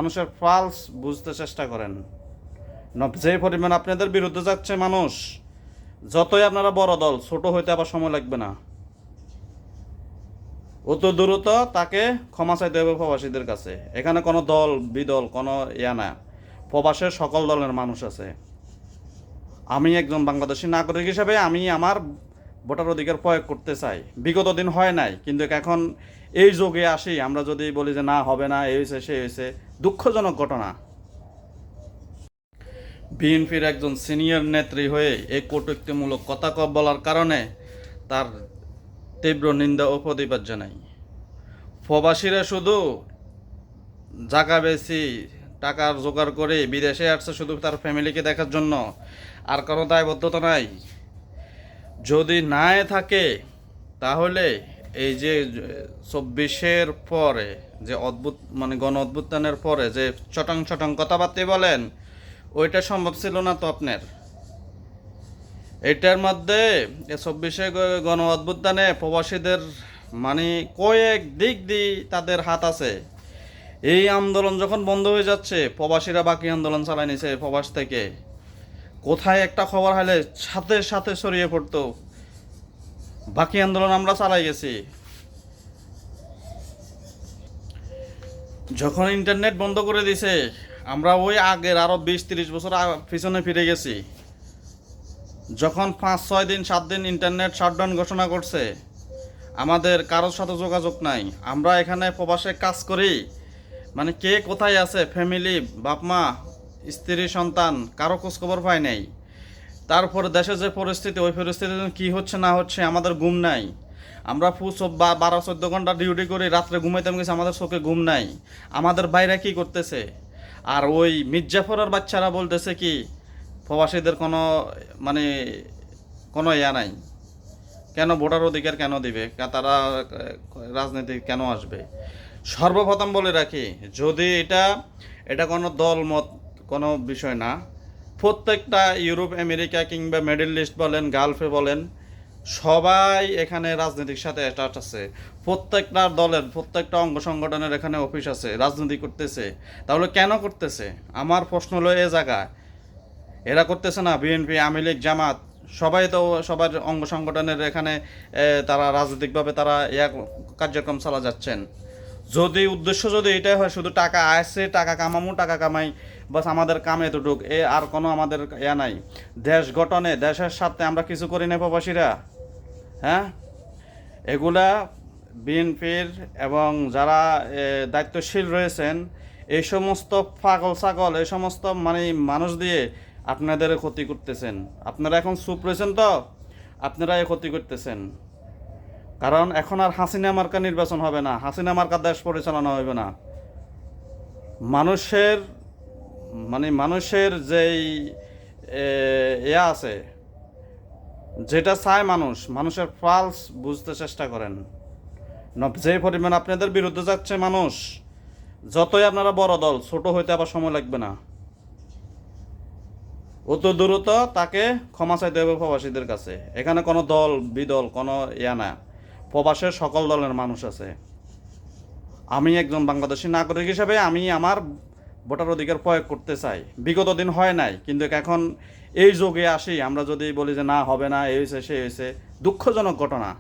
মানুষের পালস বুঝতে চেষ্টা করেন। যে পরিমাণ আপনাদের বিরুদ্ধে যাচ্ছে মানুষ, যতই আপনারা বড় দল, ছোট হইতে আবার সময় লাগবে না। অত দ্রুত তাকে ক্ষমা চাইতে হবে প্রবাসীদের কাছে। এখানে কোনো দল বিদল কোনো ইয়া না, প্রবাসের সকল দলের মানুষ আছে। আমি একজন বাংলাদেশি নাগরিক হিসেবে আমি আমার ভোটার অধিকার প্রয়োগ করতে চাই। বিগত দিন হয় নাই, কিন্তু এখন এই যুগে আসি আমরা যদি বলি যে না হবে না, এই হয়েছে সে হয়েছে, দুঃখজনক ঘটনা। বিএনপির একজন সিনিয়র নেত্রী হয়ে এই কটূক্তিমূলক কথা বলার কারণে তার তীব্র নিন্দা ও প্রতিবাদ জানাই। প্রবাসীরা শুধু জায়গা বেশি টাকার জোগাড় করে বিদেশে আসছে শুধু তার ফ্যামিলিকে দেখার জন্য, আর কোনো দায়বদ্ধতা নাই। যদি নাই থাকে তাহলে এই যে 24-এর পরে যে অদ্ভুত গণ অভ্যুত্থানের পরে যে চটাং চটাং কথাবার্তা বলেন, ওইটা সম্ভব ছিল না তো আপনার। এটার মধ্যে 24-এ গণ অভ্যুত্থানে প্রবাসীদের কয়েক দিক দিয়ে তাদের হাত আছে। এই আন্দোলন যখন বন্ধ হয়ে যাচ্ছে, প্রবাসীরা বাকি আন্দোলন চালাই নিছে প্রবাস থেকে। কোথায় একটা খবর হলে সাথে সাথে ছড়িয়ে পড়তো, বাকি আন্দোলন আমরা চালাই গেছি। যখন ইন্টারনেট বন্ধ করে দিছে, আমরা ওই আগের আরো 20-30 বছর পিছনে ফিরে গেছি। যখন 5-6 দিন 7 দিন ইন্টারনেট শাটডাউন ঘোষণা করছে, আমাদের কারোর সাথে যোগাযোগ নাই। আমরা এখানে প্রবাসে কাজ করি, কে কোথায় আছে, ফ্যামিলি, বাপ মা, স্ত্রী, সন্তান, কারো খোঁজখবর পায় নাই। তারপর দেশে যে পরিস্থিতি, ওই পরিস্থিতিতে কী হচ্ছে না হচ্ছে আমাদের ঘুম নাই। আমরা 12-14 ঘন্টা ডিউটি করি, রাত্রে ঘুমাইতে গেছি, আমাদের চোখে ঘুম নাই। আমাদের বাইরে কি করতেছে, আর ওই মির্জাফরের বাচ্চারা বলতেছে কি প্রবাসীদের কোনো কোনো ইয়া নাই, কেন ভোটার অধিকার কেন দিবে, তারা রাজনীতি কেন আসবে। সর্বপ্রথম বলে রাখি, যদি এটা কোনো দল মত কোনো বিষয় না। প্রত্যেকটা ইউরোপ, আমেরিকা কিংবা মিডল ইস্ট বলেন, গালফে বলেন, সবাই এখানে রাজনীতির সাথে অ্যাটাচ আছে। প্রত্যেকটা দলের, প্রত্যেকটা অঙ্গ সংগঠনের এখানে অফিস আছে, রাজনীতি করতেছে। তাহলে কেন করতেছে? আমার প্রশ্ন হলো এ জায়গায়, এরা করতেছে না? বিএনপি, আওয়ামী লীগ, জামাত, সবাই তো সবার অঙ্গ সংগঠনের এখানে তারা রাজনৈতিকভাবে তারা কার্যক্রম চালা যাচ্ছেন। যদি উদ্দেশ্য যদি এটাই হয় শুধু টাকা আসছে, টাকা কামামু, টাকা কামাই, বাস আমাদের কাম এতটুক, আর কোনো আমাদের নাই। দেশ গঠনে, দেশের সাথে আমরা কিছু করি না প্রবাসীরা। হ্যাঁ, এগুলা বিএনপির এবং যারা দায়িত্বশীল রয়েছেন, এই সমস্ত পাগল ছাগল, এই সমস্ত মানুষ দিয়ে আপনাদের ক্ষতি করতেছেন। আপনারা এখন চুপ রয়েছেন, তো আপনারা এই ক্ষতি করতেছেন। কারণ এখন আর হাসিনা মার্কা নির্বাচন হবে না, হাসিনা মার্কা দেশ পরিচালনা হবে না। মানুষের মানুষের যেই আছে, যেটা চায় মানুষের পালস বুঝতে চেষ্টা করেন। যে পরিমাণ আপনাদের বিরুদ্ধে যাচ্ছে মানুষ, যতই আপনারা বড় দল, ছোট হইতে আবার সময় লাগবে না। অত দ্রুত তাকে ক্ষমা চাইতে হবে প্রবাসীদের কাছে। এখানে কোনো দল বিদল কোনো ইয়া না, প্রবাসের সকল দলের মানুষ আছে। আমি একজন বাংলাদেশি নাগরিক হিসেবে আমি আমার ভোটার অধিকার প্রয়োগ করতে চাই। বিগত দিন হয় নাই, কিন্তু এখন এই যুগে আসি আমরা যদি বলি যে না হবে না, এই হয়েছে সে হয়েছে, দুঃখজনক ঘটনা।